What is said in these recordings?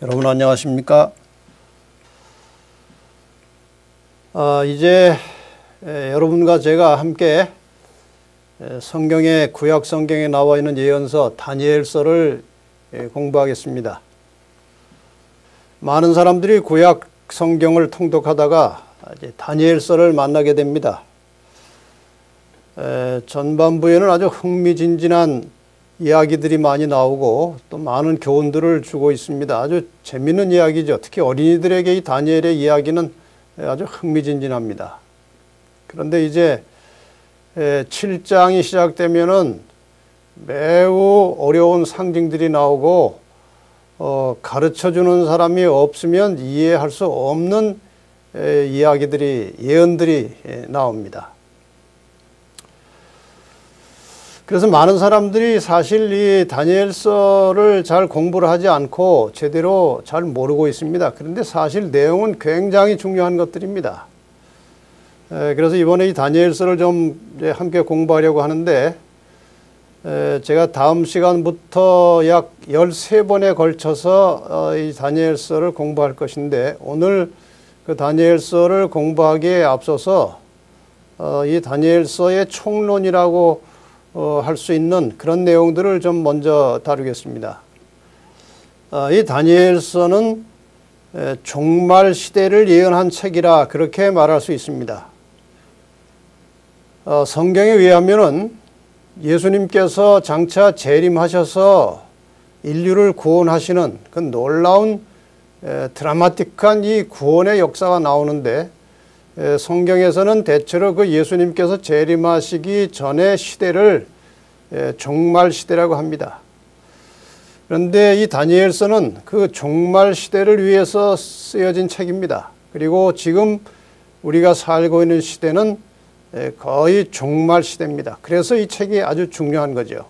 여러분 안녕하십니까? 이제 여러분과 제가 함께 성경의 구약 성경에 나와 있는 예언서 다니엘서를 공부하겠습니다. 많은 사람들이 구약 성경을 통독하다가 이제 다니엘서를 만나게 됩니다. 전반부에는 아주 흥미진진한 이야기들이 많이 나오고 또 많은 교훈들을 주고 있습니다. 아주 재미있는 이야기죠. 특히 어린이들에게 이 다니엘의 이야기는 아주 흥미진진합니다. 그런데 이제 7장이 시작되면은 매우 어려운 상징들이 나오고 가르쳐주는 사람이 없으면 이해할 수 없는 예언들이 나옵니다. 그래서 많은 사람들이 사실 이 다니엘서를 잘 공부를 하지 않고 제대로 잘 모르고 있습니다. 그런데 사실 내용은 굉장히 중요한 것들입니다. 그래서 이번에 이 다니엘서를 좀 함께 공부하려고 하는데 제가 다음 시간부터 약 13번에 걸쳐서 이 다니엘서를 공부할 것인데 오늘 그 다니엘서를 공부하기에 앞서서 이 다니엘서의 총론이라고 할 수 있는 그런 내용들을 좀 먼저 다루겠습니다. 이 다니엘서는 종말 시대를 예언한 책이라 그렇게 말할 수 있습니다. 성경에 의하면은 예수님께서 장차 재림하셔서 인류를 구원하시는 그 놀라운 드라마틱한 이 구원의 역사가 나오는데 성경에서는 대체로 그 예수님께서 재림하시기 전의 시대를 종말 시대라고 합니다. 그런데 이 다니엘서는 그 종말 시대를 위해서 쓰여진 책입니다. 그리고 지금 우리가 살고 있는 시대는 거의 종말 시대입니다. 그래서 이 책이 아주 중요한 거죠.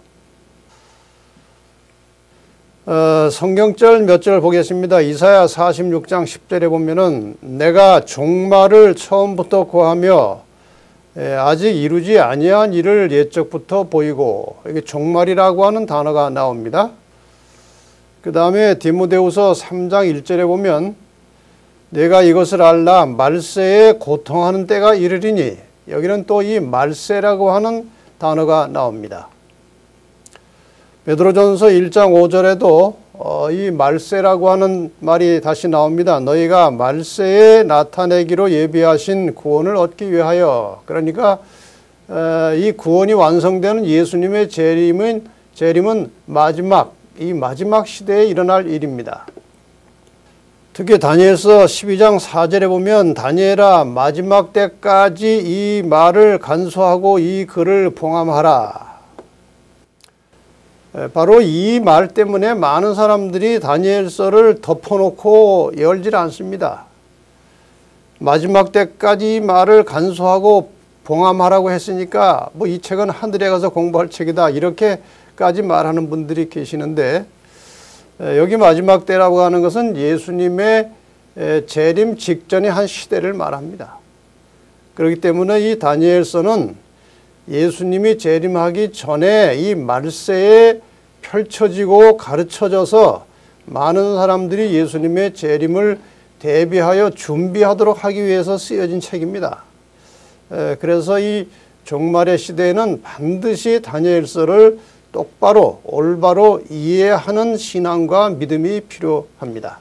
성경절 몇 절 보겠습니다. 이사야 46장 10절에 보면은 내가 종말을 처음부터 고하며 아직 이루지 아니한 일을 옛적부터 보이고, 이게 종말이라고 하는 단어가 나옵니다. 그 다음에 디모데후서 3장 1절에 보면 내가 이것을 알라 말세에 고통하는 때가 이르리니, 여기는 또 이 말세라고 하는 단어가 나옵니다. 베드로전서 1장 5절에도 이 말세라고 하는 말이 다시 나옵니다. 너희가 말세에 나타내기로 예비하신 구원을 얻기 위하여. 그러니까 이 구원이 완성되는 예수님의 재림은 마지막 시대에 일어날 일입니다. 특히 다니엘서 12장 4절에 보면 다니엘아 마지막 때까지 이 말을 간수하고 이 글을 봉함하라. 바로 이 말 때문에 많은 사람들이 다니엘서를 덮어놓고 열질 않습니다. 마지막 때까지 이 말을 간수하고 봉함하라고 했으니까 뭐 이 책은 하늘에 가서 공부할 책이다 이렇게까지 말하는 분들이 계시는데, 여기 마지막 때라고 하는 것은 예수님의 재림 직전의 한 시대를 말합니다. 그렇기 때문에 이 다니엘서는 예수님이 재림하기 전에 이 말세에 펼쳐지고 가르쳐져서 많은 사람들이 예수님의 재림을 대비하여 준비하도록 하기 위해서 쓰여진 책입니다. 그래서 이 종말의 시대에는 반드시 다니엘서를 똑바로 올바로 이해하는 신앙과 믿음이 필요합니다.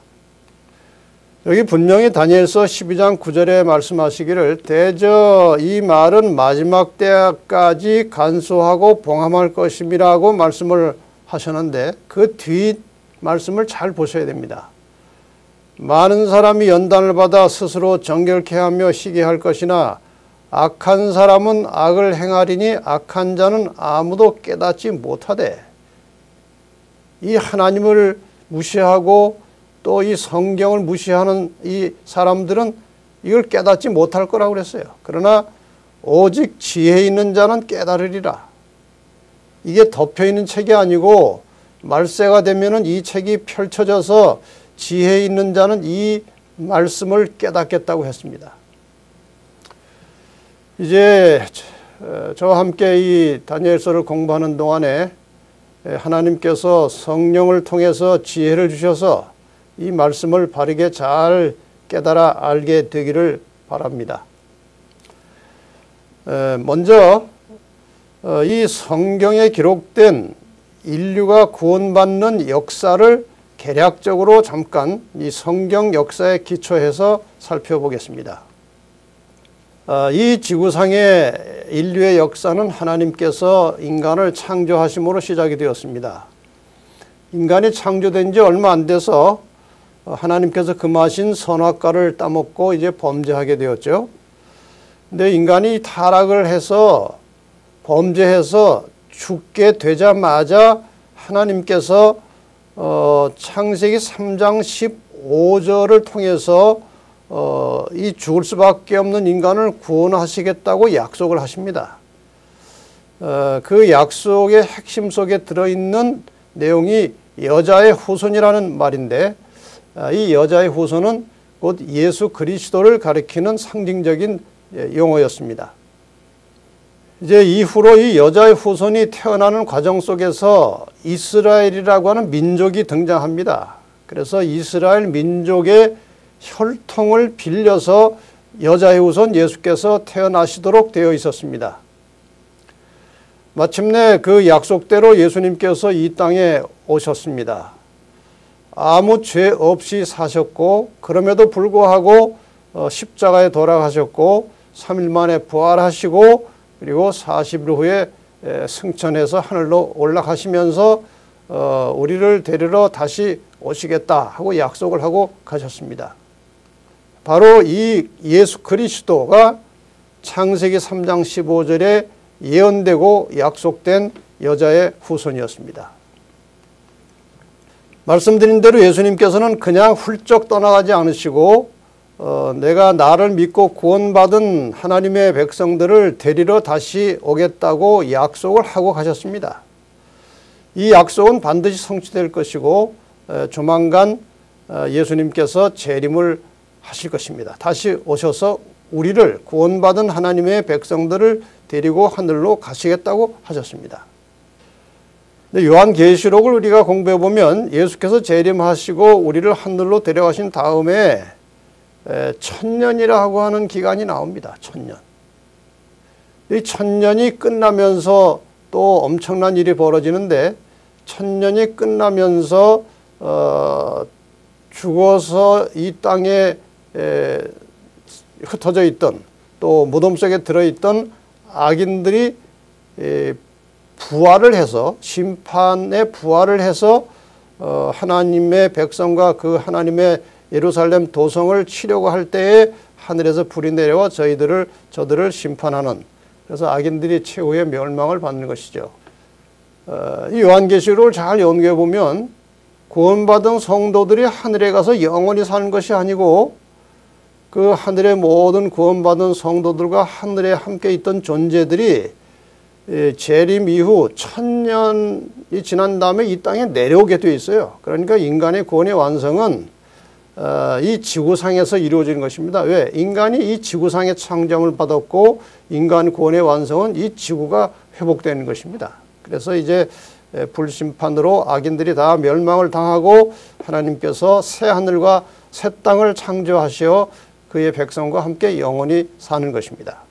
여기 분명히 다니엘서 12장 9절에 말씀하시기를 대저 이 말은 마지막 때까지 간수하고 봉함할 것임이라고 말씀을 하셨는데 그 뒷 말씀을 잘 보셔야 됩니다. 많은 사람이 연단을 받아 스스로 정결케 하며 시기할 것이나 악한 사람은 악을 행하리니 악한 자는 아무도 깨닫지 못하되. 이 하나님을 무시하고 또 이 성경을 무시하는 이 사람들은 이걸 깨닫지 못할 거라고 그랬어요. 그러나 오직 지혜 있는 자는 깨달으리라. 이게 덮여있는 책이 아니고 말세가 되면은 이 책이 펼쳐져서 지혜 있는 자는 이 말씀을 깨닫겠다고 했습니다. 이제 저와 함께 이 다니엘서를 공부하는 동안에 하나님께서 성령을 통해서 지혜를 주셔서 이 말씀을 바르게 잘 깨달아 알게 되기를 바랍니다. 먼저 이 성경에 기록된 인류가 구원받는 역사를 개략적으로 잠깐 이 성경 역사에 기초해서 살펴보겠습니다. 이 지구상의 인류의 역사는 하나님께서 인간을 창조하심으로 시작이 되었습니다. 인간이 창조된 지 얼마 안 돼서 하나님께서 금하신 선악과를 따먹고 이제 범죄하게 되었죠. 근데 인간이 타락을 해서 범죄해서 죽게 되자마자 하나님께서 창세기 3장 15절을 통해서 이 죽을 수밖에 없는 인간을 구원하시겠다고 약속을 하십니다. 그 약속의 핵심 속에 들어있는 내용이 여자의 후손이라는 말인데, 이 여자의 후손은 곧 예수 그리스도를 가리키는 상징적인 용어였습니다. 이제 이후로 이 여자의 후손이 태어나는 과정 속에서 이스라엘이라고 하는 민족이 등장합니다. 그래서 이스라엘 민족의 혈통을 빌려서 여자의 후손 예수께서 태어나시도록 되어 있었습니다. 마침내 그 약속대로 예수님께서 이 땅에 오셨습니다. 아무 죄 없이 사셨고, 그럼에도 불구하고 십자가에 돌아가셨고 3일 만에 부활하시고, 그리고 40일 후에 승천해서 하늘로 올라가시면서 우리를 데리러 다시 오시겠다 하고 약속을 하고 가셨습니다. 바로 이 예수 그리스도가 창세기 3장 15절에 예언되고 약속된 여자의 후손이었습니다. 말씀드린 대로 예수님께서는 그냥 훌쩍 떠나가지 않으시고 내가 나를 믿고 구원받은 하나님의 백성들을 데리러 다시 오겠다고 약속을 하고 가셨습니다. 이 약속은 반드시 성취될 것이고 조만간 예수님께서 재림을 하실 것입니다. 다시 오셔서 우리를 구원받은 하나님의 백성들을 데리고 하늘로 가시겠다고 하셨습니다. 요한계시록을 우리가 공부해 보면 예수께서 재림하시고 우리를 하늘로 데려가신 다음에 천년이라고 하는 기간이 나옵니다. 천년. 이 천년이 끝나면서 또 엄청난 일이 벌어지는데, 천년이 끝나면서 죽어서 이 땅에 흩어져 있던, 또 무덤 속에 들어있던 악인들이 부활을 해서, 심판에 부활을 해서 하나님의 백성과 그 하나님의 예루살렘 도성을 치려고 할 때에 하늘에서 불이 내려와 저들을 심판하는, 그래서 악인들이 최후의 멸망을 받는 것이죠. 이 요한계시록을 잘 연구해 보면 구원받은 성도들이 하늘에 가서 영원히 사는 것이 아니고, 그 하늘의 모든 구원받은 성도들과 하늘에 함께 있던 존재들이 재림 이후 천년이 지난 다음에 이 땅에 내려오게 되어 있어요. 그러니까 인간의 구원의 완성은 이 지구상에서 이루어지는 것입니다. 왜? 인간이 이 지구상의 창조을 받았고, 인간 구원의 완성은 이 지구가 회복되는 것입니다. 그래서 이제 불심판으로 악인들이 다 멸망을 당하고 하나님께서 새 하늘과 새 땅을 창조하시어 그의 백성과 함께 영원히 사는 것입니다.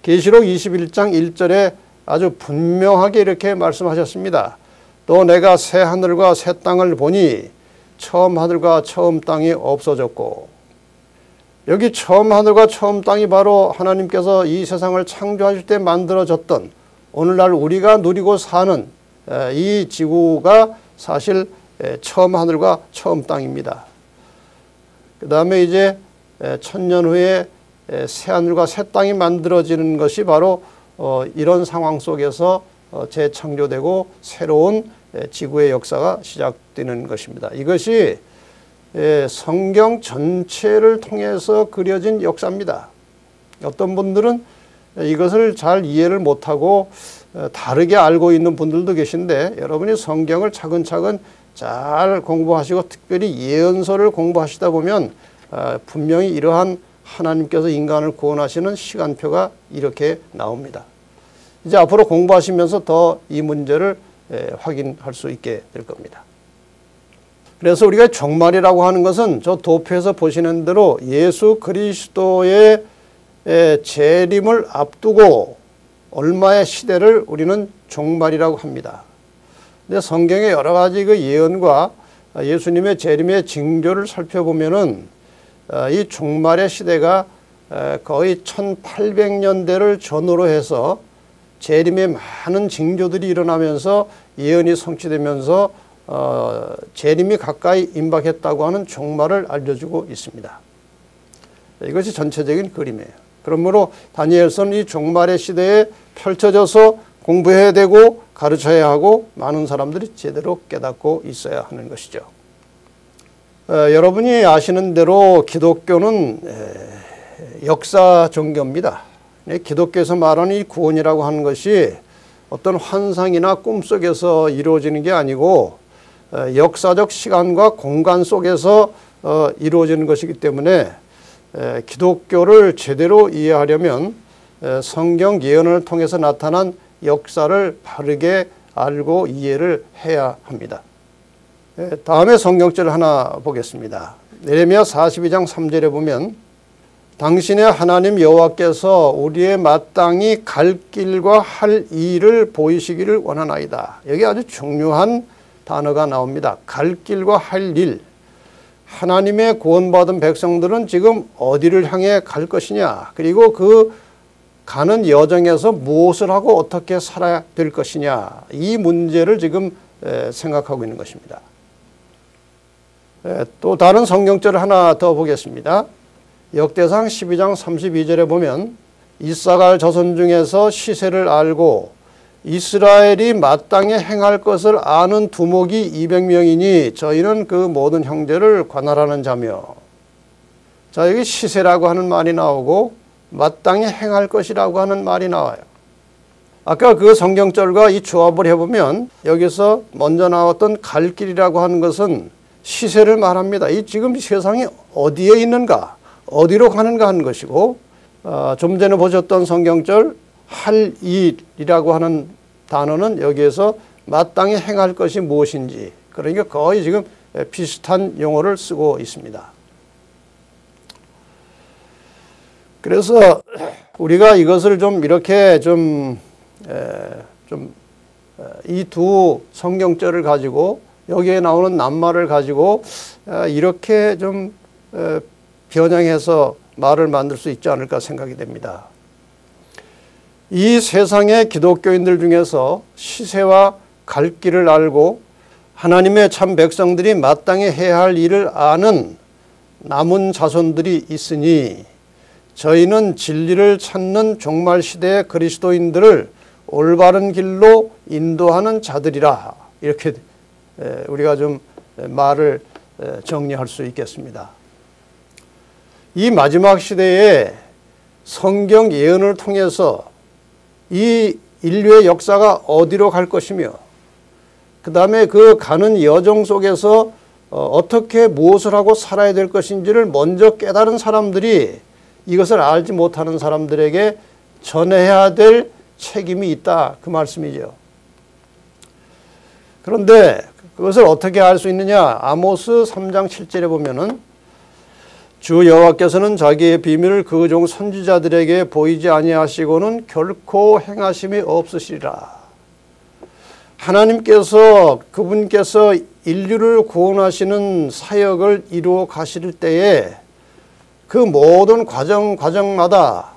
계시록 21장 1절에 아주 분명하게 이렇게 말씀하셨습니다. 또 내가 새 하늘과 새 땅을 보니 처음 하늘과 처음 땅이 없어졌고, 여기 처음 하늘과 처음 땅이 바로 하나님께서 이 세상을 창조하실 때 만들어졌던, 오늘날 우리가 누리고 사는 이 지구가 사실 처음 하늘과 처음 땅입니다. 그 다음에 이제 천년 후에 새 하늘과 새 땅이 만들어지는 것이 바로 이런 상황 속에서 재창조되고 새로운 지구의 역사가 시작되는 것입니다. 이것이 성경 전체를 통해서 그려진 역사입니다. 어떤 분들은 이것을 잘 이해를 못하고 다르게 알고 있는 분들도 계신데, 여러분이 성경을 차근차근 잘 공부하시고 특별히 예언서를 공부하시다 보면 분명히 이러한 하나님께서 인간을 구원하시는 시간표가 이렇게 나옵니다. 이제 앞으로 공부하시면서 더 이 문제를 확인할 수 있게 될 겁니다. 그래서 우리가 종말이라고 하는 것은 저 도표에서 보시는 대로 예수 그리스도의 재림을 앞두고 얼마의 시대를 우리는 종말이라고 합니다. 근데 성경의 여러 가지 그 예언과 예수님의 재림의 징조를 살펴보면은 이 종말의 시대가 거의 1800년대를 전후로 해서 재림의 많은 징조들이 일어나면서 예언이 성취되면서 재림이 가까이 임박했다고 하는 종말을 알려주고 있습니다. 이것이 전체적인 그림이에요. 그러므로 다니엘서는 이 종말의 시대에 펼쳐져서 공부해야 되고 가르쳐야 하고 많은 사람들이 제대로 깨닫고 있어야 하는 것이죠. 여러분이 아시는 대로 기독교는 역사 종교입니다. 기독교에서 말하는 이 구원이라고 하는 것이 어떤 환상이나 꿈속에서 이루어지는 게 아니고 역사적 시간과 공간 속에서 이루어지는 것이기 때문에 기독교를 제대로 이해하려면 성경 예언을 통해서 나타난 역사를 바르게 알고 이해를 해야 합니다. 다음에 성경절 하나 보겠습니다. 예레미야 42장 3절에 보면 당신의 하나님 여호와께서 우리의 마땅히 갈 길과 할 일을 보이시기를 원하나이다. 여기 아주 중요한 단어가 나옵니다. 갈 길과 할 일. 하나님의 구원받은 백성들은 지금 어디를 향해 갈 것이냐, 그리고 그 가는 여정에서 무엇을 하고 어떻게 살아야 될 것이냐, 이 문제를 지금 생각하고 있는 것입니다. 또 다른 성경절을 하나 더 보겠습니다. 역대상 12장 32절에 보면 이사갈 자손 중에서 시세를 알고 이스라엘이 마땅히 행할 것을 아는 두목이 200명이니 저희는 그 모든 형제를 관할하는 자며. 자, 여기 시세라고 하는 말이 나오고 마땅히 행할 것이라고 하는 말이 나와요. 아까 그 성경절과 이 조합을 해보면 여기서 먼저 나왔던 갈 길이라고 하는 것은 시세를 말합니다. 이 지금 세상이 어디에 있는가, 어디로 가는가 하는 것이고, 좀 전에 보셨던 성경절 할 일이라고 하는 단어는 여기에서 마땅히 행할 것이 무엇인지, 그러니까 거의 지금 비슷한 용어를 쓰고 있습니다. 그래서 우리가 이것을 좀 이렇게 이 두 성경절을 가지고 여기에 나오는 낱말을 가지고 이렇게 좀 변형해서 말을 만들 수 있지 않을까 생각이 됩니다. 이 세상의 기독교인들 중에서 시세와 갈 길을 알고 하나님의 참 백성들이 마땅히 해야 할 일을 아는 남은 자손들이 있으니 저희는 진리를 찾는 종말 시대의 그리스도인들을 올바른 길로 인도하는 자들이라. 이렇게 우리가 좀 말을 정리할 수 있겠습니다. 이 마지막 시대에 성경 예언을 통해서 이 인류의 역사가 어디로 갈 것이며 그 다음에 그 가는 여정 속에서 어떻게 무엇을 하고 살아야 될 것인지를 먼저 깨달은 사람들이 이것을 알지 못하는 사람들에게 전해야 될 책임이 있다, 그 말씀이죠. 그런데 그것을 어떻게 알 수 있느냐? 아모스 3장 7절에 보면은 주 여호와께서는 자기의 비밀을 그 종 선지자들에게 보이지 아니하시고는 결코 행하심이 없으시리라. 하나님께서 그분께서 인류를 구원하시는 사역을 이루어 가실 때에 그 모든 과정마다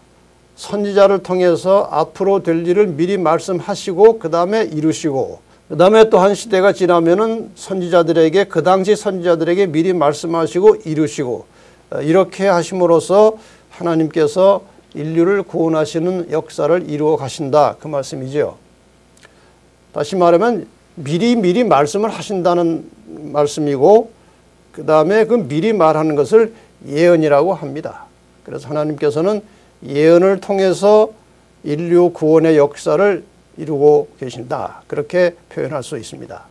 선지자를 통해서 앞으로 될 일을 미리 말씀하시고 그 다음에 이루시고 그 다음에 또 한 시대가 지나면은 선지자들에게 그 당시 선지자들에게 미리 말씀하시고 이루시고 이렇게 하심으로써 하나님께서 인류를 구원하시는 역사를 이루어 가신다, 그 말씀이죠. 다시 말하면 미리 말씀을 하신다는 말씀이고 그 다음에 그 미리 말하는 것을 예언이라고 합니다. 그래서 하나님께서는 예언을 통해서 인류 구원의 역사를 이루고 계신다, 그렇게 표현할 수 있습니다.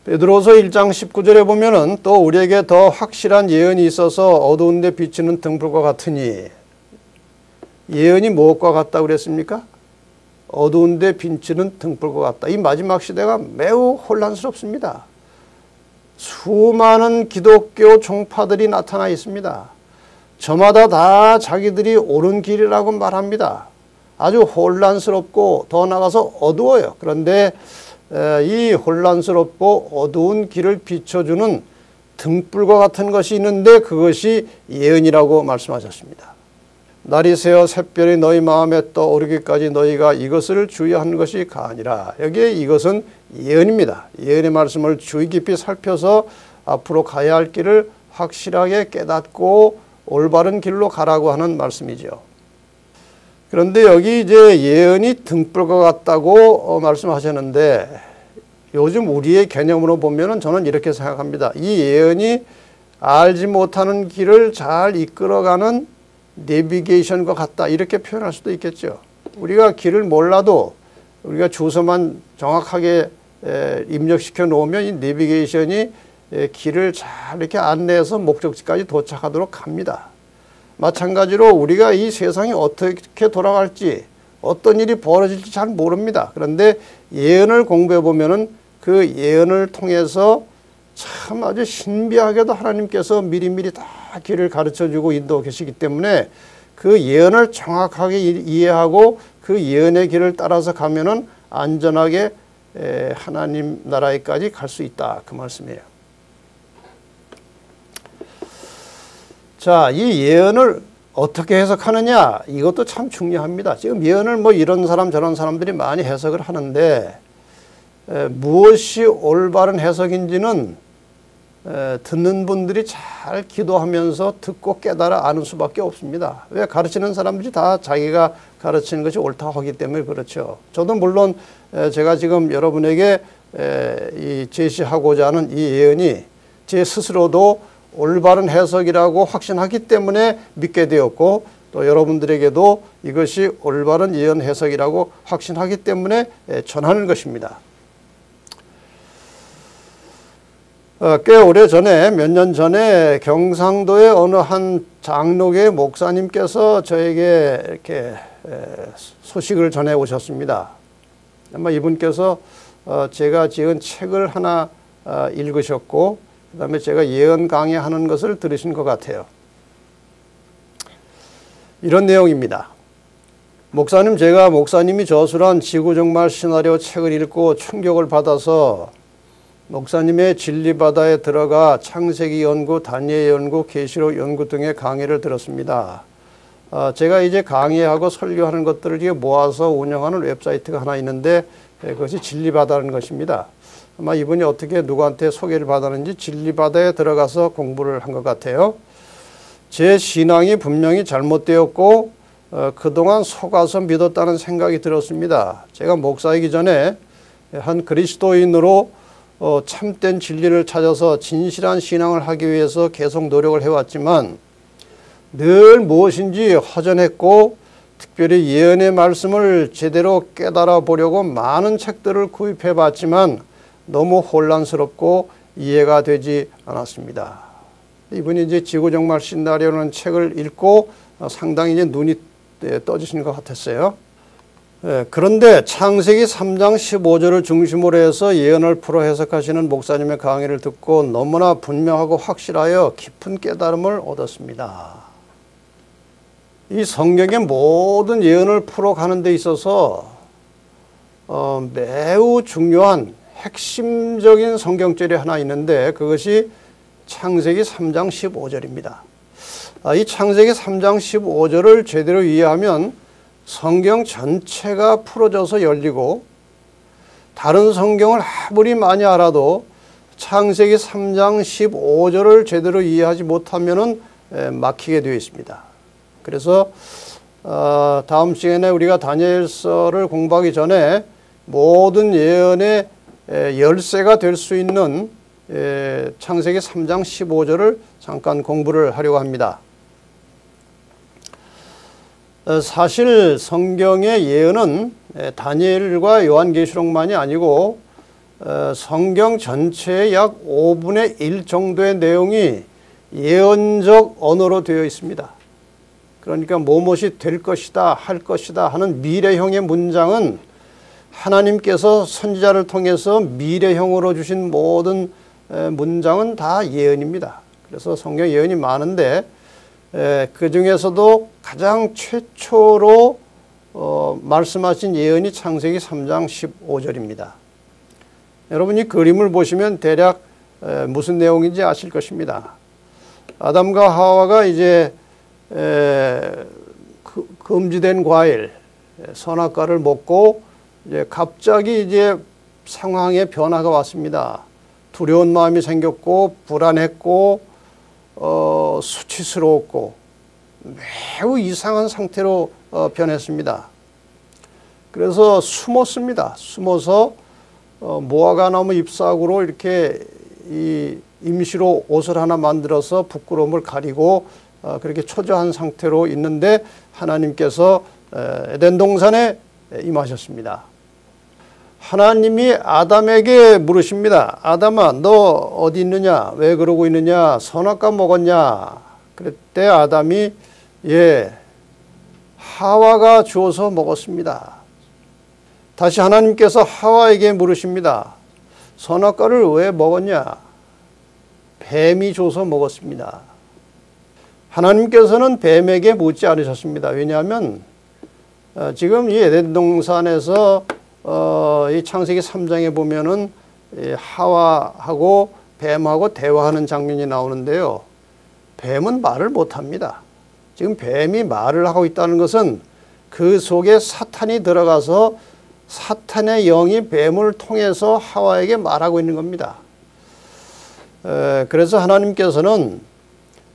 베드로서 1장 19절에 보면은 또 우리에게 더 확실한 예언이 있어서 어두운 데 비치는 등불과 같으니, 예언이 무엇과 같다고 그랬습니까? 어두운 데 비치는 등불과 같다. 이 마지막 시대가 매우 혼란스럽습니다. 수많은 기독교 종파들이 나타나 있습니다. 저마다 다 자기들이 옳은 길이라고 말합니다. 아주 혼란스럽고 더 나아가서 어두워요. 그런데 이 혼란스럽고 어두운 길을 비춰주는 등불과 같은 것이 있는데 그것이 예언이라고 말씀하셨습니다. 날이 새어 샛별이 너희 마음에 떠오르기까지 너희가 이것을 주의하는 것이 아니라, 여기에 이것은 예언입니다. 예언의 말씀을 주의 깊이 살펴서 앞으로 가야 할 길을 확실하게 깨닫고 올바른 길로 가라고 하는 말씀이죠. 그런데 여기 이제 예언이 등불과 같다고 말씀하셨는데, 요즘 우리의 개념으로 보면은 저는 이렇게 생각합니다. 이 예언이 알지 못하는 길을 잘 이끌어가는 내비게이션과 같다, 이렇게 표현할 수도 있겠죠. 우리가 길을 몰라도 우리가 주소만 정확하게 입력시켜 놓으면 이 내비게이션이 길을 잘 이렇게 안내해서 목적지까지 도착하도록 합니다. 마찬가지로 우리가 이 세상이 어떻게 돌아갈지, 어떤 일이 벌어질지 잘 모릅니다. 그런데 예언을 공부해 보면은 그 예언을 통해서 참 아주 신비하게도 하나님께서 미리미리 다 길을 가르쳐주고 인도하고 계시기 때문에 그 예언을 정확하게 이해하고 그 예언의 길을 따라서 가면은 안전하게 하나님 나라에까지 갈 수 있다, 그 말씀이에요. 자, 이 예언을 어떻게 해석하느냐, 이것도 참 중요합니다. 지금 예언을 뭐 이런 사람 저런 사람들이 많이 해석을 하는데 무엇이 올바른 해석인지는 듣는 분들이 잘 기도하면서 듣고 깨달아 아는 수밖에 없습니다. 왜? 가르치는 사람들이 다 자기가 가르치는 것이 옳다고 하기 때문에 그렇죠. 저도 물론 제가 지금 여러분에게 이 제시하고자 하는 이 예언이 제 스스로도 올바른 해석이라고 확신하기 때문에 믿게 되었고, 또 여러분들에게도 이것이 올바른 예언 해석이라고 확신하기 때문에 전하는 것입니다. 꽤 오래 전에, 몇 년 전에 경상도의 어느 한 장로계 목사님께서 저에게 이렇게 소식을 전해 오셨습니다. 아마 이분께서 제가 지은 책을 하나 읽으셨고, 그 다음에 제가 예언 강의하는 것을 들으신 것 같아요. 이런 내용입니다. 목사님, 제가 목사님이 저술한 지구종말 시나리오 책을 읽고 충격을 받아서 목사님의 진리바다에 들어가 창세기 연구, 다니엘 연구, 계시록 연구 등의 강의를 들었습니다. 제가 이제 강의하고 설교하는 것들을 모아서 운영하는 웹사이트가 하나 있는데 그것이 진리바다라는 것입니다. 아마 이분이 어떻게 누구한테 소개를 받았는지 진리바다에 들어가서 공부를 한 것 같아요. 제 신앙이 분명히 잘못되었고 그동안 속아서 믿었다는 생각이 들었습니다. 제가 목사이기 전에 한 그리스도인으로 참된 진리를 찾아서 진실한 신앙을 하기 위해서 계속 노력을 해왔지만 늘 무엇인지 허전했고, 특별히 예언의 말씀을 제대로 깨달아 보려고 많은 책들을 구입해 봤지만 너무 혼란스럽고 이해가 되지 않았습니다. 이분이 이제 지구종말 시나리오라는 책을 읽고 상당히 이제 눈이 떠지신 것 같았어요. 그런데 창세기 3장 15절을 중심으로 해서 예언을 풀어 해석하시는 목사님의 강의를 듣고 너무나 분명하고 확실하여 깊은 깨달음을 얻었습니다. 이 성경의 모든 예언을 풀어가는 데 있어서 매우 중요한 핵심적인 성경절이 하나 있는데 그것이 창세기 3장 15절입니다. 이 창세기 3장 15절을 제대로 이해하면 성경 전체가 풀어져서 열리고, 다른 성경을 아무리 많이 알아도 창세기 3장 15절을 제대로 이해하지 못하면 막히게 되어 있습니다. 그래서 다음 시간에 우리가 다니엘서를 공부하기 전에 모든 예언의 열쇠가 될 수 있는 창세기 3장 15절을 잠깐 공부를 하려고 합니다. 사실 성경의 예언은 다니엘과 요한계시록만이 아니고 성경 전체의 약 5분의 1 정도의 내용이 예언적 언어로 되어 있습니다. 그러니까 무엇이 될 것이다, 할 것이다 하는 미래형의 문장은 하나님께서 선지자를 통해서 미래형으로 주신 모든 문장은 다 예언입니다. 그래서 성경 예언이 많은데 그 중에서도 가장 최초로 말씀하신 예언이 창세기 3장 15절입니다. 여러분이 그림을 보시면 대략 무슨 내용인지 아실 것입니다. 아담과 하와가 이제 금지된 과일 선악과를 먹고 이제 갑자기 이제 상황에 변화가 왔습니다. 두려운 마음이 생겼고 불안했고 수치스러웠고 매우 이상한 상태로 변했습니다. 그래서 숨었습니다. 숨어서 무화과나무 잎사구로 이렇게 임시로 옷을 하나 만들어서 부끄러움을 가리고 그렇게 초조한 상태로 있는데 하나님께서 에덴 동산에 임하셨습니다. 하나님이 아담에게 물으십니다. 아담아, 너 어디 있느냐? 왜 그러고 있느냐? 선악과 먹었냐? 그때 아담이 하와가 주어서 먹었습니다. 다시 하나님께서 하와에게 물으십니다. 선악과를 왜 먹었냐? 뱀이 줘서 먹었습니다. 하나님께서는 뱀에게 묻지 않으셨습니다. 왜냐하면 지금 이 에덴 동산에서 이 창세기 3장에 보면은 하와하고 뱀하고 대화하는 장면이 나오는데요. 뱀은 말을 못합니다. 지금 뱀이 말을 하고 있다는 것은 그 속에 사탄이 들어가서 사탄의 영이 뱀을 통해서 하와에게 말하고 있는 겁니다. 그래서 하나님께서는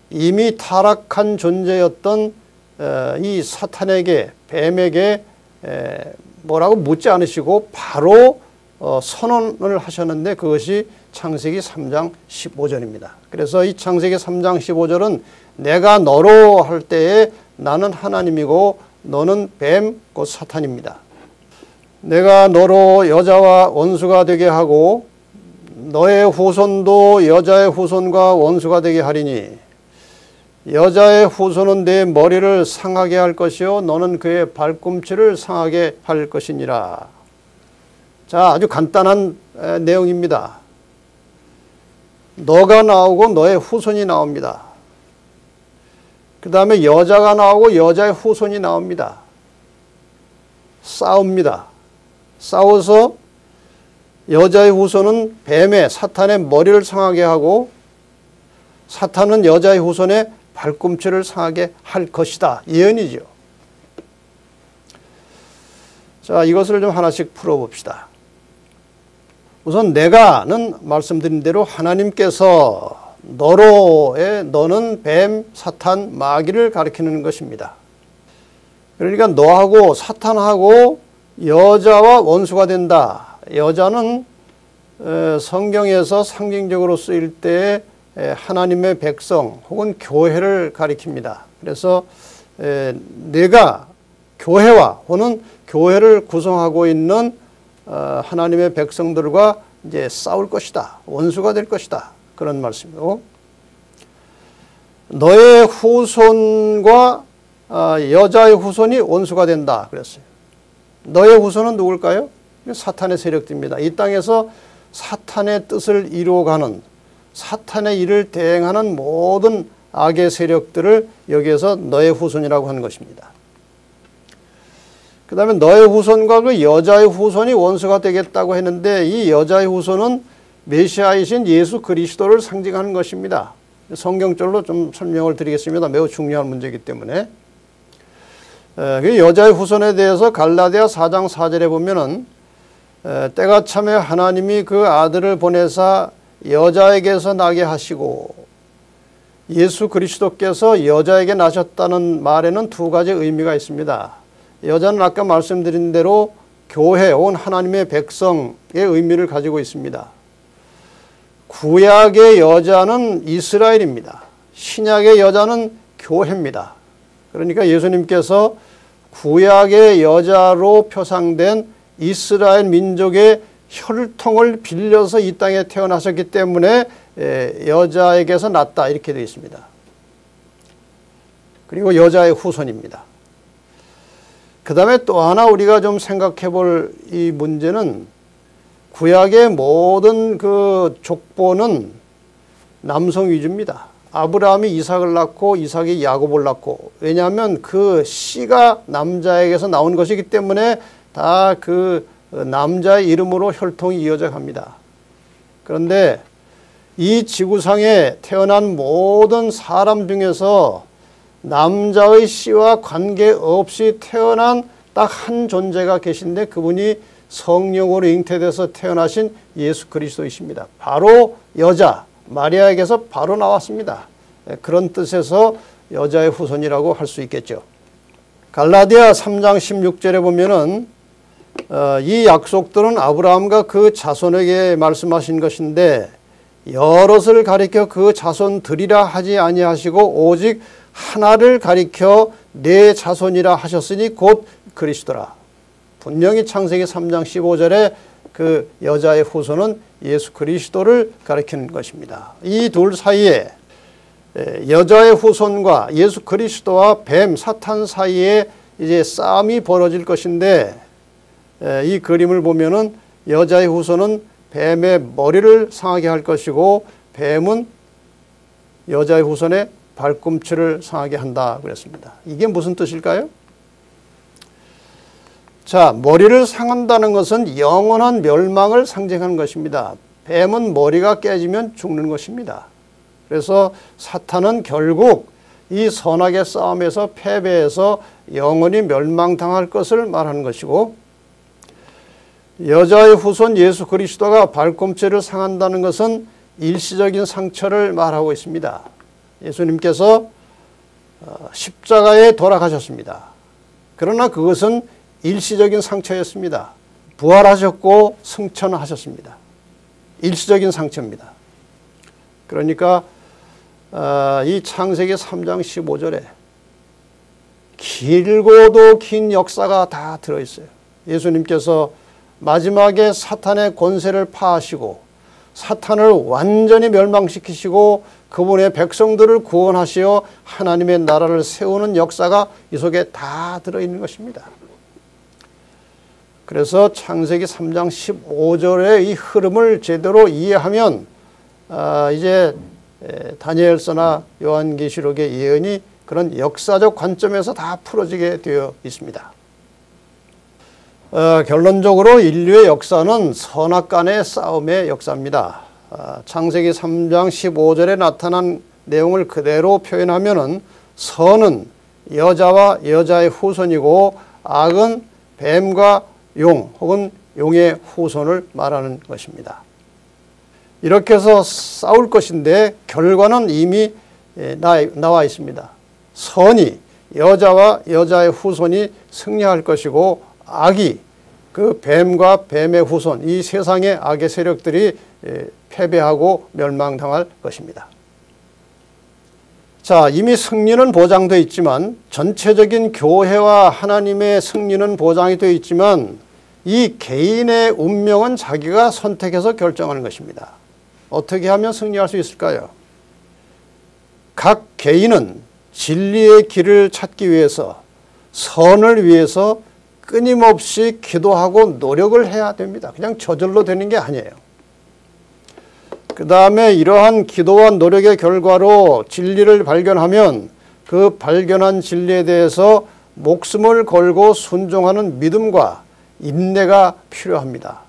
이미 타락한 존재였던 이 사탄에게 뱀에게 뭐라고 묻지 않으시고 바로 선언을 하셨는데 그것이 창세기 3장 15절입니다. 그래서 이 창세기 3장 15절은 내가 너로 할 때에 나는 하나님이고 너는 뱀 곧 사탄입니다. 내가 너로 여자와 원수가 되게 하고 너의 후손도 여자의 후손과 원수가 되게 하리니 여자의 후손은 내 머리를 상하게 할 것이요 너는 그의 발꿈치를 상하게 할 것이니라. 자, 아주 간단한 내용입니다. 너가 나오고 너의 후손이 나옵니다. 그 다음에 여자가 나오고 여자의 후손이 나옵니다. 싸웁니다. 싸워서 여자의 후손은 뱀의 사탄의 머리를 상하게 하고 사탄은 여자의 후손의 발꿈치를 상하게 할 것이다. 예언이죠. 자, 이것을 좀 하나씩 풀어봅시다. 우선 내가는 말씀드린 대로 하나님께서 너로의 너는 뱀, 사탄, 마귀를 가리키는 것입니다. 그러니까 너하고 사탄하고 여자와 원수가 된다. 여자는 성경에서 상징적으로 쓰일 때 하나님의 백성 혹은 교회를 가리킵니다. 그래서 내가 교회와 혹은 교회를 구성하고 있는 하나님의 백성들과 이제 싸울 것이다. 원수가 될 것이다. 그런 말씀이고 너의 후손과 여자의 후손이 원수가 된다. 그랬어요. 너의 후손은 누굴까요? 사탄의 세력들입니다. 이 땅에서 사탄의 뜻을 이루어가는 사탄의 일을 대행하는 모든 악의 세력들을 여기에서 너의 후손이라고 하는 것입니다. 그 다음에 너의 후손과 그 여자의 후손이 원수가 되겠다고 했는데 이 여자의 후손은 메시아이신 예수 그리스도를 상징하는 것입니다. 성경적으로 좀 설명을 드리겠습니다. 매우 중요한 문제이기 때문에. 그 여자의 후손에 대해서 갈라디아 4장 4절에 보면은 때가 참에 하나님이 그 아들을 보내사 여자에게서 나게 하시고 예수 그리스도께서 여자에게 나셨다는 말에는 두 가지 의미가 있습니다. 여자는 아까 말씀드린 대로 교회 혹은 하나님의 백성의 의미를 가지고 있습니다. 구약의 여자는 이스라엘입니다. 신약의 여자는 교회입니다. 그러니까 예수님께서 구약의 여자로 표상된 이스라엘 민족의 혈통을 빌려서 이 땅에 태어나셨기 때문에 여자에게서 났다 이렇게 되어 있습니다. 그리고 여자의 후손입니다. 그 다음에 또 하나 우리가 좀 생각해 볼 이 문제는 구약의 모든 그 족보는 남성 위주입니다. 아브라함이 이삭을 낳고 이삭이 야곱을 낳고, 왜냐하면 그 씨가 남자에게서 나온 것이기 때문에 다 그 남자의 이름으로 혈통이 이어져 갑니다. 그런데 이 지구상에 태어난 모든 사람 중에서 남자의 씨와 관계없이 태어난 딱 한 존재가 계신데 그분이 성령으로 잉태돼서 태어나신 예수 그리스도이십니다. 바로 여자 마리아에게서 바로 나왔습니다. 그런 뜻에서 여자의 후손이라고 할 수 있겠죠. 갈라디아 3장 16절에 보면은 이 약속들은 아브라함과 그 자손에게 말씀하신 것인데 여럿을 가리켜 그 자손들이라 하지 아니하시고 오직 하나를 가리켜 네 자손이라 하셨으니 곧 그리스도라. 분명히 창세기 3장 15절에 그 여자의 후손은 예수 그리스도를 가리키는 것입니다. 이 둘 사이에 여자의 후손과 예수 그리스도와 뱀 사탄 사이에 이제 싸움이 벌어질 것인데, 이 그림을 보면은 여자의 후손은 뱀의 머리를 상하게 할 것이고 뱀은 여자의 후손의 발꿈치를 상하게 한다 그랬습니다. 이게 무슨 뜻일까요? 자, 머리를 상한다는 것은 영원한 멸망을 상징하는 것입니다. 뱀은 머리가 깨지면 죽는 것입니다. 그래서 사탄은 결국 이 선악의 싸움에서 패배해서 영원히 멸망당할 것을 말하는 것이고, 여자의 후손 예수 그리스도가 발꿈치를 상한다는 것은 일시적인 상처를 말하고 있습니다. 예수님께서 십자가에 돌아가셨습니다. 그러나 그것은 일시적인 상처였습니다. 부활하셨고 승천하셨습니다. 일시적인 상처입니다. 그러니까 이 창세기 3장 15절에 길고도 긴 역사가 다 들어있어요. 예수님께서 마지막에 사탄의 권세를 파하시고 사탄을 완전히 멸망시키시고 그분의 백성들을 구원하시어 하나님의 나라를 세우는 역사가 이 속에 다 들어있는 것입니다. 그래서 창세기 3장 15절의 이 흐름을 제대로 이해하면 이제 다니엘서나 요한계시록의 예언이 그런 역사적 관점에서 다 풀어지게 되어 있습니다. 결론적으로 인류의 역사는 선악 간의 싸움의 역사입니다. 창세기 3장 15절에 나타난 내용을 그대로 표현하면은 선은 여자와 여자의 후손이고 악은 뱀과 용 혹은 용의 후손을 말하는 것입니다. 이렇게 해서 싸울 것인데 결과는 이미 나와 있습니다. 선이 여자와 여자의 후손이 승리할 것이고 악이 그 뱀과 뱀의 후손, 이 세상의 악의 세력들이 패배하고 멸망당할 것입니다. 자, 이미 승리는 보장되어 있지만 전체적인 교회와 하나님의 승리는 보장이 되어 있지만 이 개인의 운명은 자기가 선택해서 결정하는 것입니다. 어떻게 하면 승리할 수 있을까요? 각 개인은 진리의 길을 찾기 위해서 선을 위해서 끊임없이 기도하고 노력을 해야 됩니다. 그냥 저절로 되는 게 아니에요. 그 다음에 이러한 기도와 노력의 결과로 진리를 발견하면 그 발견한 진리에 대해서 목숨을 걸고 순종하는 믿음과 인내가 필요합니다.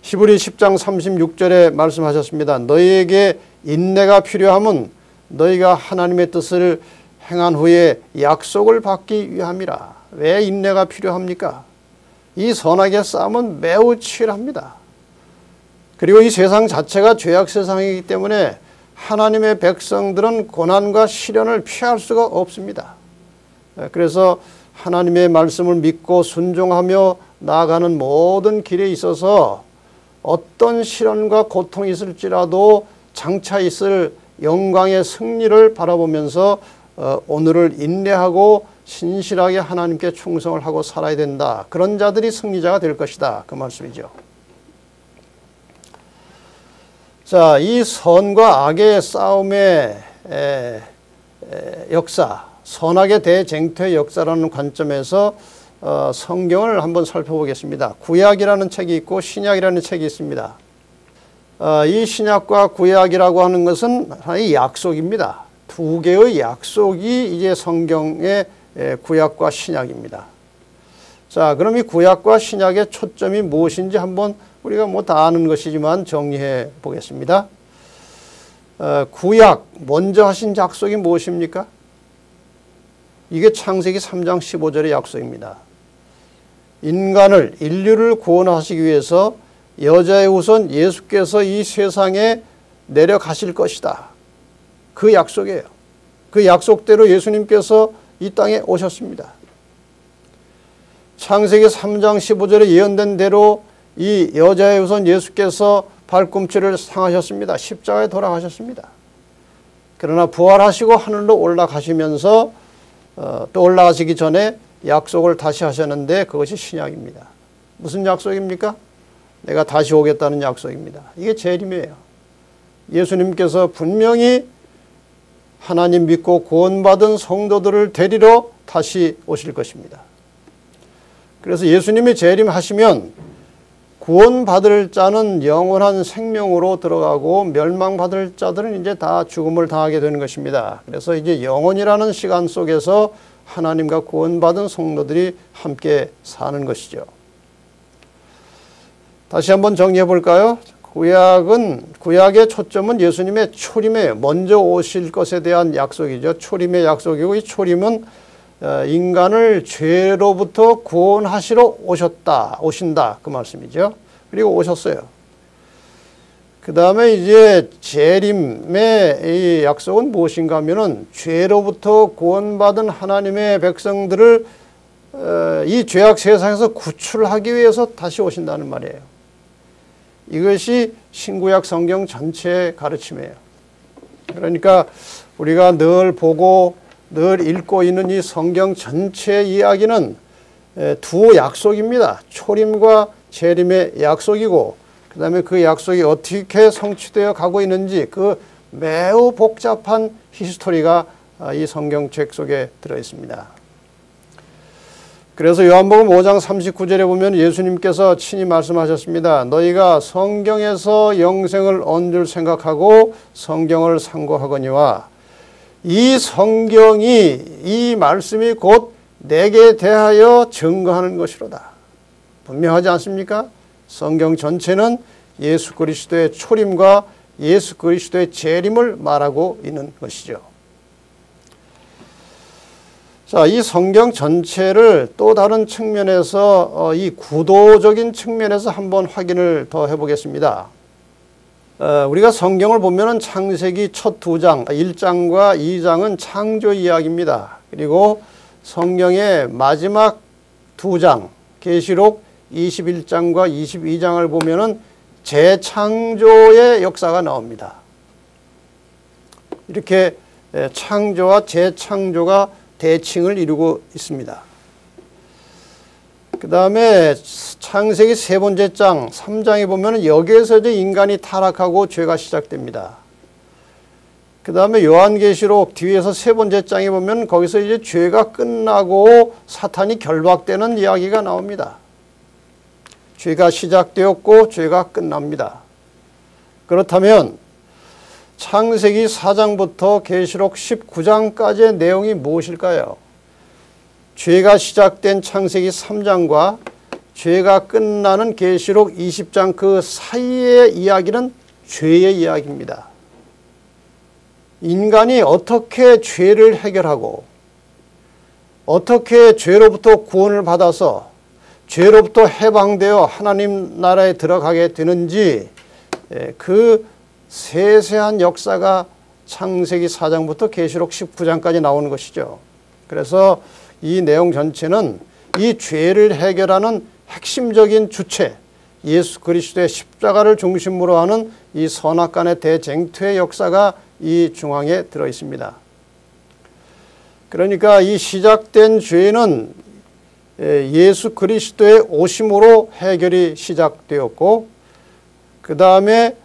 히브리 10장 36절에 말씀하셨습니다. 너희에게 인내가 필요함은 너희가 하나님의 뜻을 행한 후에 약속을 받기 위함이라. 왜 인내가 필요합니까? 이 선악의 싸움은 매우 치열합니다. 그리고 이 세상 자체가 죄악 세상이기 때문에 하나님의 백성들은 고난과 시련을 피할 수가 없습니다. 그래서 하나님의 말씀을 믿고 순종하며 나아가는 모든 길에 있어서 어떤 시련과 고통이 있을지라도 장차 있을 영광의 승리를 바라보면서 오늘을 인내하고 신실하게 하나님께 충성을 하고 살아야 된다. 그런 자들이 승리자가 될 것이다. 그 말씀이죠. 자, 이 선과 악의 싸움의 역사, 선악의 대쟁투의 역사라는 관점에서 성경을 한번 살펴보겠습니다. 구약이라는 책이 있고 신약이라는 책이 있습니다. 이 신약과 구약이라고 하는 것은 하나의 약속입니다. 두 개의 약속이 이제 성경의 구약과 신약입니다. 자, 그럼 이 구약과 신약의 초점이 무엇인지 한번 우리가 뭐 다 아는 것이지만 정리해 보겠습니다. 구약 먼저 하신 약속이 무엇입니까? 이게 창세기 3장 15절의 약속입니다. 인류를 구원하시기 위해서 여자의 후손 예수께서 이 세상에 내려가실 것이다. 그 약속이에요. 그 약속대로 예수님께서 이 땅에 오셨습니다. 창세기 3장 15절에 예언된 대로 이 여자의 후손 예수께서 발꿈치를 상하셨습니다. 십자가에 돌아가셨습니다. 그러나 부활하시고 하늘로 올라가시면서 또 올라가시기 전에 약속을 다시 하셨는데 그것이 신약입니다. 무슨 약속입니까? 내가 다시 오겠다는 약속입니다. 이게 재림이에요. 예수님께서 분명히 하나님 믿고 구원받은 성도들을 데리러 다시 오실 것입니다. 그래서 예수님이 재림하시면 구원받을 자는 영원한 생명으로 들어가고 멸망받을 자들은 이제 다 죽음을 당하게 되는 것입니다. 그래서 이제 영원이라는 시간 속에서 하나님과 구원받은 성도들이 함께 사는 것이죠. 다시 한번 정리해 볼까요? 구약의 초점은 예수님의 초림에 먼저 오실 것에 대한 약속이죠. 초림의 약속이고 이 초림은 인간을 죄로부터 구원하시러 오신다 그 말씀이죠. 그리고 오셨어요. 그 다음에 이제 재림의 이 약속은 무엇인가 하면은 죄로부터 구원받은 하나님의 백성들을 이 죄악 세상에서 구출하기 위해서 다시 오신다는 말이에요. 이것이 신구약 성경 전체의 가르침이에요. 그러니까 우리가 늘 보고 늘 읽고 있는 이 성경 전체 이야기는 두 약속입니다. 초림과 재림의 약속이고 그 다음에 그 약속이 어떻게 성취되어 가고 있는지 그 매우 복잡한 히스토리가 이 성경책 속에 들어있습니다. 그래서 요한복음 5장 39절에 보면 예수님께서 친히 말씀하셨습니다. 너희가 성경에서 영생을 얻을 생각하고 성경을 상고하거니와 이 성경이 이 말씀이 곧 내게 대하여 증거하는 것이로다. 분명하지 않습니까? 성경 전체는 예수 그리스도의 초림과 예수 그리스도의 재림을 말하고 있는 것이죠. 자, 이 성경 전체를 또 다른 측면에서 이 구도적인 측면에서 한번 확인을 더 해보겠습니다. 우리가 성경을 보면은 창세기 첫 두 장, 1장과 2장은 창조 이야기입니다. 그리고 성경의 마지막 두 장, 계시록 21장과 22장을 보면은 재창조의 역사가 나옵니다. 이렇게 창조와 재창조가 대칭을 이루고 있습니다. 그 다음에 창세기 세 번째 장, 3장에 보면 여기에서 이제 인간이 타락하고 죄가 시작됩니다. 그 다음에 요한계시록 뒤에서 세 번째 장에 보면 거기서 이제 죄가 끝나고 사탄이 결박되는 이야기가 나옵니다. 죄가 시작되었고 죄가 끝납니다. 그렇다면 창세기 4장부터 계시록 19장까지의 내용이 무엇일까요? 죄가 시작된 창세기 3장과 죄가 끝나는 계시록 20장 그 사이의 이야기는 죄의 이야기입니다. 인간이 어떻게 죄를 해결하고 어떻게 죄로부터 구원을 받아서 죄로부터 해방되어 하나님 나라에 들어가게 되는지 그 세세한 역사가 창세기 4장부터 계시록 19장까지 나오는 것이죠. 그래서 이 내용 전체는 이 죄를 해결하는 핵심적인 주체 예수 그리스도의 십자가를 중심으로 하는 이 선악간의 대쟁투의 역사가 이 중앙에 들어 있습니다. 그러니까 이 시작된 죄는 예수 그리스도의 오심으로 해결이 시작되었고 그 다음에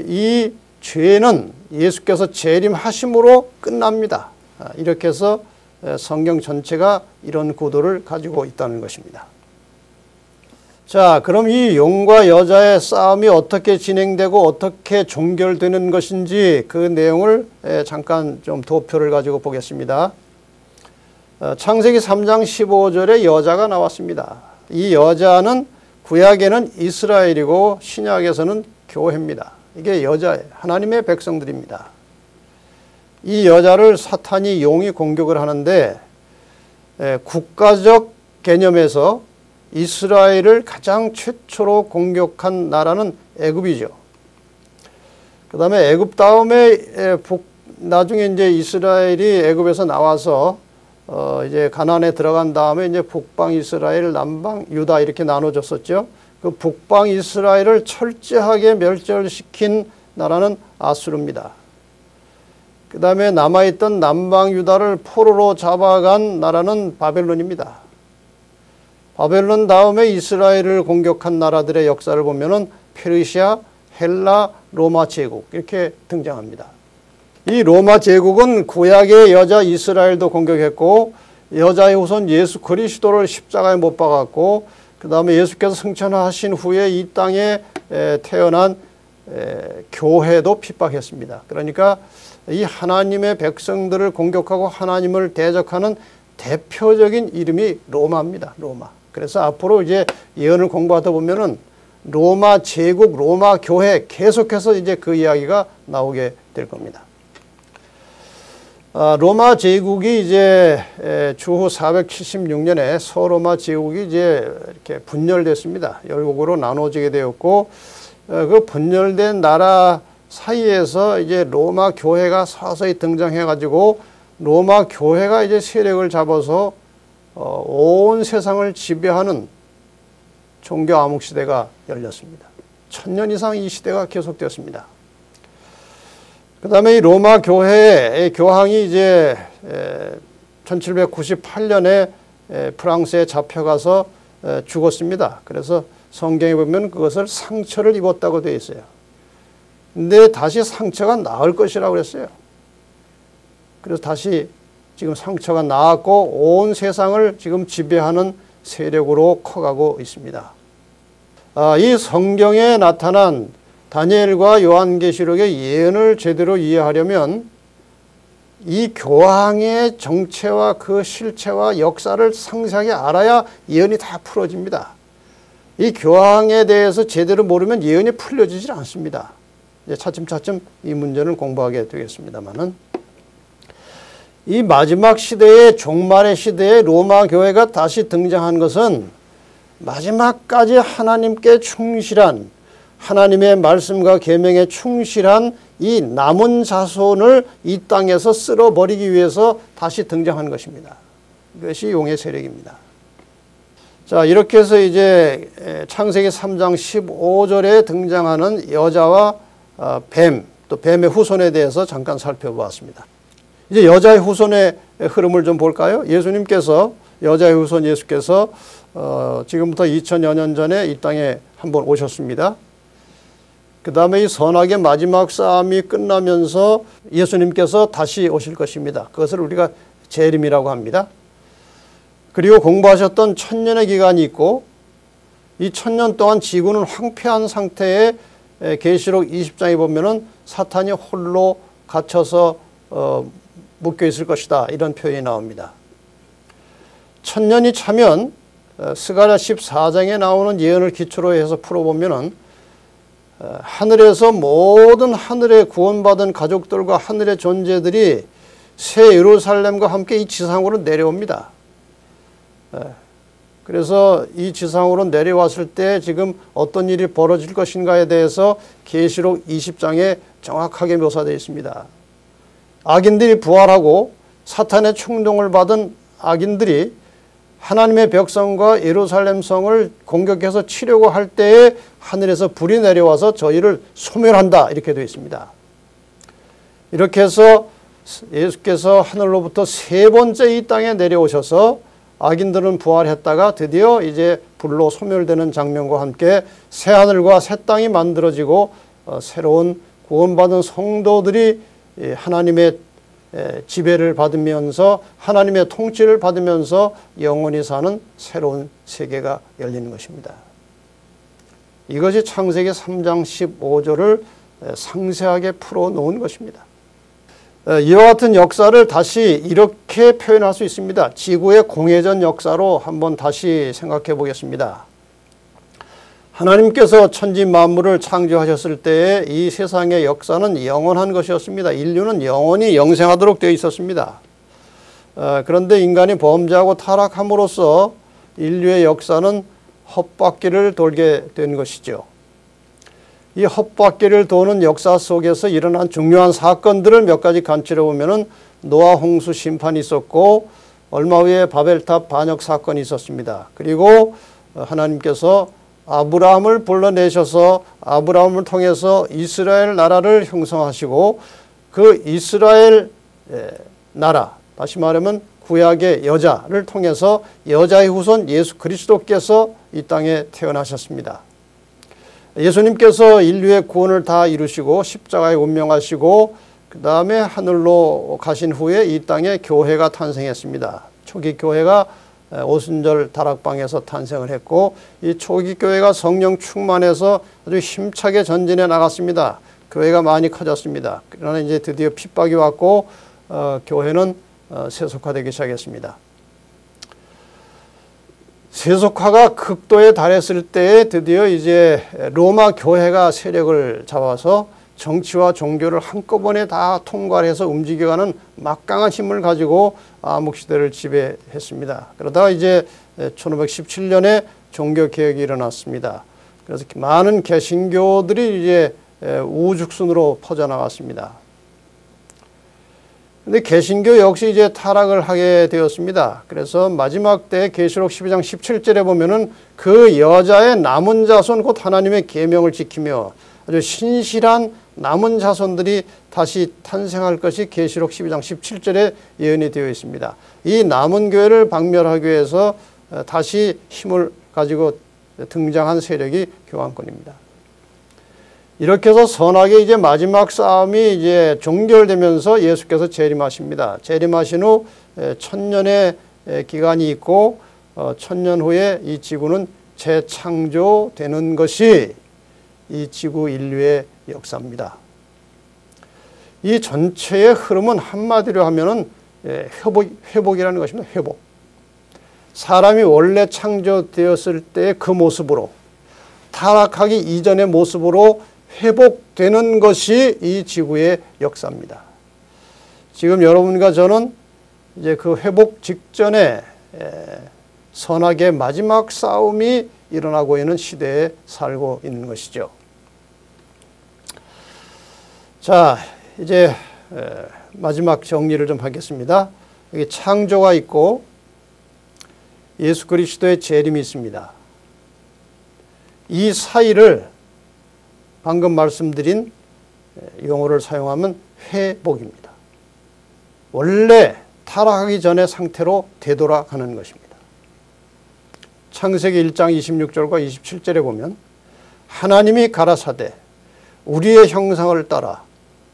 이 죄는 예수께서 재림하심으로 끝납니다. 이렇게 해서 성경 전체가 이런 구도를 가지고 있다는 것입니다. 자, 그럼 이 용과 여자의 싸움이 어떻게 진행되고 어떻게 종결되는 것인지 그 내용을 잠깐 좀 도표를 가지고 보겠습니다. 창세기 3장 15절에 여자가 나왔습니다. 이 여자는 구약에는 이스라엘이고 신약에서는 교회입니다. 이게 여자예요. 하나님의 백성들입니다. 이 여자를 사탄이 용이 공격을 하는데 국가적 개념에서 이스라엘을 가장 최초로 공격한 나라는 애굽이죠. 그 다음에 애굽 다음에 나중에 이제 이스라엘이 애굽에서 나와서 이제 가나안에 들어간 다음에 이제 북방 이스라엘, 남방 유다 이렇게 나눠졌었죠. 그 북방 이스라엘을 철저하게 멸절시킨 나라는 아수르입니다. 그 다음에 남아있던 남방 유다를 포로로 잡아간 나라는 바벨론입니다. 바벨론 다음에 이스라엘을 공격한 나라들의 역사를 보면은 페르시아, 헬라, 로마 제국 이렇게 등장합니다. 이 로마 제국은 구약의 여자 이스라엘도 공격했고 여자의 후손 예수 그리스도를 십자가에 못 박았고 그 다음에 예수께서 승천하신 후에 이 땅에 태어난 교회도 핍박했습니다. 그러니까 이 하나님의 백성들을 공격하고 하나님을 대적하는 대표적인 이름이 로마입니다. 로마. 그래서 앞으로 이제 예언을 공부하다 보면은 로마 제국, 로마 교회 계속해서 이제 그 이야기가 나오게 될 겁니다. 로마 제국이 이제 주후 476년에 서로마 제국이 이제 이렇게 분열됐습니다. 열국으로 나눠지게 되었고 그 분열된 나라 사이에서 이제 로마 교회가 서서히 등장해 가지고 로마 교회가 이제 세력을 잡아서 온 세상을 지배하는 종교 암흑 시대가 열렸습니다. 1000년 이상 이 시대가 계속되었습니다. 그 다음에 이 로마 교회의 교황이 이제 1798년에 프랑스에 잡혀가서 죽었습니다. 그래서 성경에 보면 그것을 상처를 입었다고 되어 있어요. 근데 다시 상처가 나을 것이라고 그랬어요. 그래서 다시 지금 상처가 나았고 온 세상을 지금 지배하는 세력으로 커가고 있습니다. 이 성경에 나타난 다니엘과 요한계시록의 예언을 제대로 이해하려면 이 교황의 정체와 그 실체와 역사를 상세하게 알아야 예언이 다 풀어집니다. 이 교황에 대해서 제대로 모르면 예언이 풀려지질 않습니다. 이제 차츰차츰 이 문제를 공부하게 되겠습니다만은 이 마지막 시대의 종말의 시대에 로마 교회가 다시 등장한 것은 마지막까지 하나님께 충실한 하나님의 말씀과 계명에 충실한 이 남은 자손을 이 땅에서 쓸어버리기 위해서 다시 등장한 것입니다. 이것이 용의 세력입니다. 자, 이렇게 해서 이제 창세기 3장 15절에 등장하는 여자와 뱀, 또 뱀의 후손에 대해서 잠깐 살펴보았습니다. 이제 여자의 후손의 흐름을 좀 볼까요? 예수님께서 여자의 후손 예수께서 지금부터 2000여 년 전에 이 땅에 한번 오셨습니다. 그 다음에 이 선악의 마지막 싸움이 끝나면서 예수님께서 다시 오실 것입니다. 그것을 우리가 재림이라고 합니다. 그리고 공부하셨던 1000년의 기간이 있고 이 1000년 동안 지구는 황폐한 상태에 계시록 20장에 보면은 사탄이 홀로 갇혀서 묶여 있을 것이다. 이런 표현이 나옵니다. 1000년이 차면 스가랴 14장에 나오는 예언을 기초로 해서 풀어보면은 하늘에서 모든 하늘에 구원받은 가족들과 하늘의 존재들이 새 예루살렘과 함께 이 지상으로 내려옵니다. 그래서 이 지상으로 내려왔을 때 지금 어떤 일이 벌어질 것인가에 대해서 계시록 20장에 정확하게 묘사되어 있습니다. 악인들이 부활하고 사탄의 충동을 받은 악인들이 하나님의 백성과 예루살렘 성을 공격해서 치려고 할 때에 하늘에서 불이 내려와서 저희를 소멸한다 이렇게 되어 있습니다. 이렇게 해서 예수께서 하늘로부터 세 번째 이 땅에 내려오셔서 악인들은 부활했다가 드디어 이제 불로 소멸되는 장면과 함께 새 하늘과 새 땅이 만들어지고 새로운 구원받은 성도들이 하나님의 지배를 받으면서 하나님의 통치를 받으면서 영원히 사는 새로운 세계가 열리는 것입니다. 이것이 창세기 3장 15절을 상세하게 풀어놓은 것입니다. 이와 같은 역사를 다시 이렇게 표현할 수 있습니다. 지구의 공회전 역사로 한번 다시 생각해 보겠습니다. 하나님께서 천지 만물을 창조하셨을 때에 이 세상의 역사는 영원한 것이었습니다. 인류는 영원히 영생하도록 되어 있었습니다. 그런데 인간이 범죄하고 타락함으로써 인류의 역사는 헛바퀴를 돌게 된 것이죠. 이 헛바퀴를 도는 역사 속에서 일어난 중요한 사건들을 몇 가지 간추려 보면은 노아 홍수 심판이 있었고, 얼마 후에 바벨탑 반역 사건이 있었습니다. 그리고 하나님께서 아브라함을 불러내셔서 아브라함을 통해서 이스라엘 나라를 형성하시고, 그 이스라엘 나라, 다시 말하면 구약의 여자를 통해서 여자의 후손 예수 그리스도께서 이 땅에 태어나셨습니다. 예수님께서 인류의 구원을 다 이루시고 십자가에 운명하시고 그 다음에 하늘로 가신 후에 이 땅에 교회가 탄생했습니다. 초기 교회가 오순절 다락방에서 탄생을 했고, 이 초기 교회가 성령 충만해서 아주 힘차게 전진해 나갔습니다. 교회가 많이 커졌습니다. 그러나 이제 드디어 핍박이 왔고 교회는 세속화되기 시작했습니다. 세속화가 극도에 달했을 때에 드디어 이제 로마 교회가 세력을 잡아서 정치와 종교를 한꺼번에 다 통괄해서 움직여가는 막강한 힘을 가지고 암흑시대를 지배했습니다. 그러다가 이제 1517년에 종교개혁이 일어났습니다. 그래서 많은 개신교들이 이제 우죽순으로 퍼져나갔습니다. 근데 개신교 역시 이제 타락을 하게 되었습니다. 그래서 마지막 때 계시록 12장 17절에 보면은 그 여자의 남은 자손 곧 하나님의 계명을 지키며 아주 신실한 남은 자손들이 다시 탄생할 것이 계시록 12장 17절에 예언이 되어 있습니다. 이 남은 교회를 박멸하기 위해서 다시 힘을 가지고 등장한 세력이 교황권입니다. 이렇게 해서 선악의 이제 마지막 싸움이 이제 종결되면서 예수께서 재림하십니다. 재림하신 후 1000년의 기간이 있고 1000년 후에 이 지구는 재창조되는 것이 이 지구 인류의 역사입니다. 이 전체의 흐름은 한마디로 하면은 회복이라는 것입니다. 회복. 사람이 원래 창조되었을 때 그 모습으로, 타락하기 이전의 모습으로 회복되는 것이 이 지구의 역사입니다. 지금 여러분과 저는 이제 그 회복 직전에 선악의 마지막 싸움이 일어나고 있는 시대에 살고 있는 것이죠. 자, 이제 마지막 정리를 좀 하겠습니다. 여기 창조가 있고 예수 그리스도의 재림이 있습니다. 이 사이를 방금 말씀드린 용어를 사용하면 회복입니다. 원래 타락하기 전의 상태로 되돌아가는 것입니다. 창세기 1장 26절과 27절에 보면 하나님이 가라사대 우리의 형상을 따라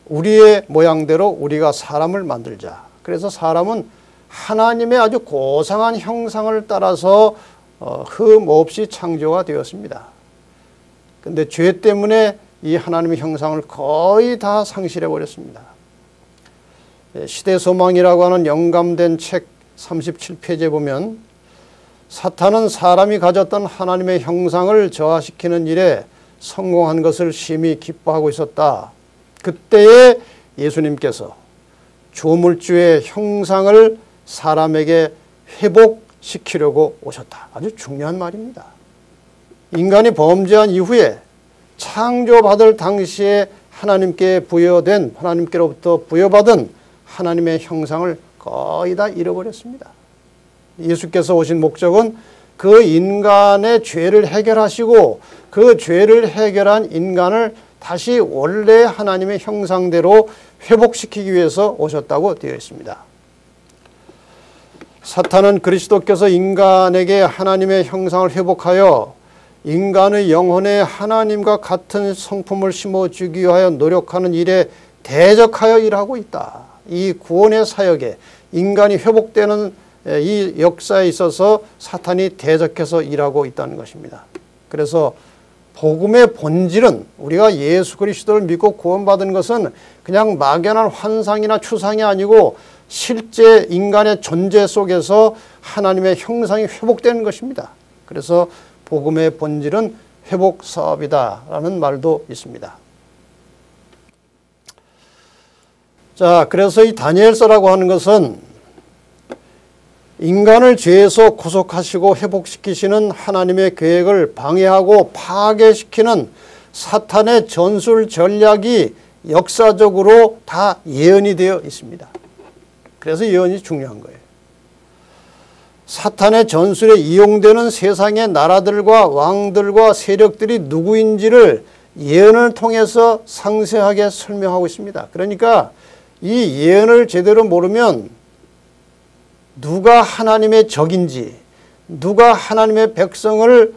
우리의 모양대로 우리가 사람을 만들자. 그래서 사람은 하나님의 아주 고상한 형상을 따라서 흠 없이 창조가 되었습니다. 그런데 죄 때문에 이 하나님의 형상을 거의 다 상실해 버렸습니다. 시대소망이라고 하는 영감된 책 37페이지에 보면 사탄은 사람이 가졌던 하나님의 형상을 저하시키는 일에 성공한 것을 심히 기뻐하고 있었다. 그때에 예수님께서 조물주의 형상을 사람에게 회복시키려고 오셨다. 아주 중요한 말입니다. 인간이 범죄한 이후에 창조받을 당시에 하나님께 부여된, 하나님께로부터 부여받은 하나님의 형상을 거의 다 잃어버렸습니다. 예수께서 오신 목적은 그 인간의 죄를 해결하시고 그 죄를 해결한 인간을 다시 원래 하나님의 형상대로 회복시키기 위해서 오셨다고 되어 있습니다. 사탄은 그리스도께서 인간에게 하나님의 형상을 회복하여 인간의 영혼에 하나님과 같은 성품을 심어주기 위하여 노력하는 일에 대적하여 일하고 있다. 이 구원의 사역에 인간이 회복되는 이 역사에 있어서 사탄이 대적해서 일하고 있다는 것입니다. 그래서 복음의 본질은 우리가 예수 그리스도를 믿고 구원받은 것은 그냥 막연한 환상이나 추상이 아니고 실제 인간의 존재 속에서 하나님의 형상이 회복되는 것입니다. 그래서 복음의 본질은 회복 사업이다라는 말도 있습니다. 자, 그래서 이 다니엘서라고 하는 것은 인간을 죄에서 구속하시고 회복시키시는 하나님의 계획을 방해하고 파괴시키는 사탄의 전술 전략이 역사적으로 다 예언이 되어 있습니다. 그래서 예언이 중요한 거예요. 사탄의 전술에 이용되는 세상의 나라들과 왕들과 세력들이 누구인지를 예언을 통해서 상세하게 설명하고 있습니다. 그러니까 이 예언을 제대로 모르면 누가 하나님의 적인지, 누가 하나님의 백성을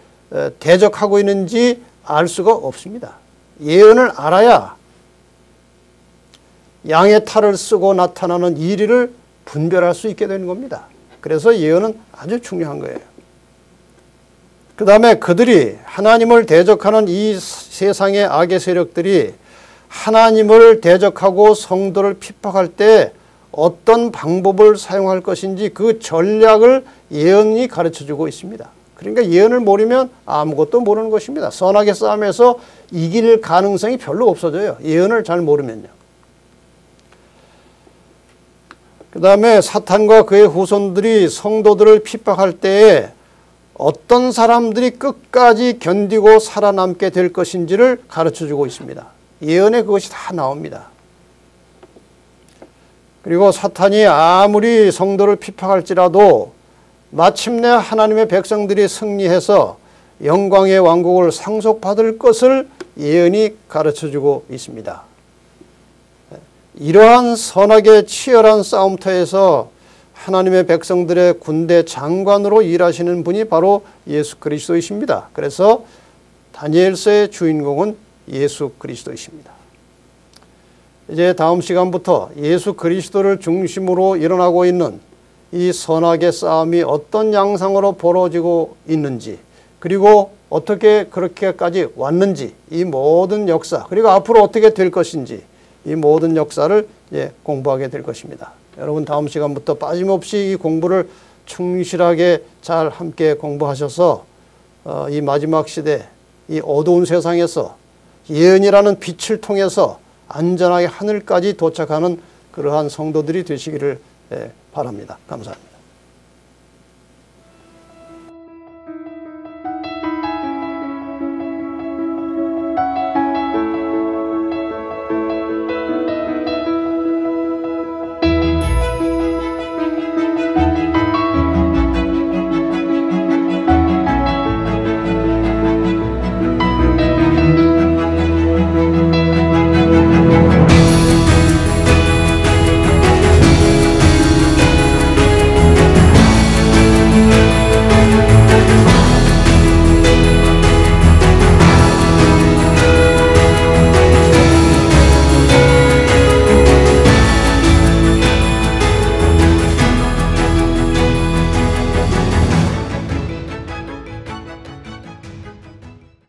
대적하고 있는지 알 수가 없습니다. 예언을 알아야 양의 탈을 쓰고 나타나는 이리를 분별할 수 있게 되는 겁니다. 그래서 예언은 아주 중요한 거예요. 그 다음에 그들이 하나님을 대적하는 이 세상의 악의 세력들이 하나님을 대적하고 성도를 핍박할 때 어떤 방법을 사용할 것인지 그 전략을 예언이 가르쳐주고 있습니다. 그러니까 예언을 모르면 아무것도 모르는 것입니다. 선악의 싸움에서 이길 가능성이 별로 없어져요. 예언을 잘 모르면요. 그 다음에 사탄과 그의 후손들이 성도들을 핍박할 때에 어떤 사람들이 끝까지 견디고 살아남게 될 것인지를 가르쳐주고 있습니다. 예언에 그것이 다 나옵니다. 그리고 사탄이 아무리 성도를 핍박할지라도 마침내 하나님의 백성들이 승리해서 영광의 왕국을 상속받을 것을 예언이 가르쳐주고 있습니다. 이러한 선악의 치열한 싸움터에서 하나님의 백성들의 군대 장관으로 일하시는 분이 바로 예수 그리스도이십니다. 그래서 다니엘서의 주인공은 예수 그리스도이십니다. 이제 다음 시간부터 예수 그리스도를 중심으로 일어나고 있는 이 선악의 싸움이 어떤 양상으로 벌어지고 있는지, 그리고 어떻게 그렇게까지 왔는지, 이 모든 역사, 그리고 앞으로 어떻게 될 것인지 이 모든 역사를 이제 공부하게 될 것입니다. 여러분 다음 시간부터 빠짐없이 이 공부를 충실하게 잘 함께 공부하셔서 이 마지막 시대, 이 어두운 세상에서 예언이라는 빛을 통해서 안전하게 하늘까지 도착하는 그러한 성도들이 되시기를 바랍니다. 감사합니다.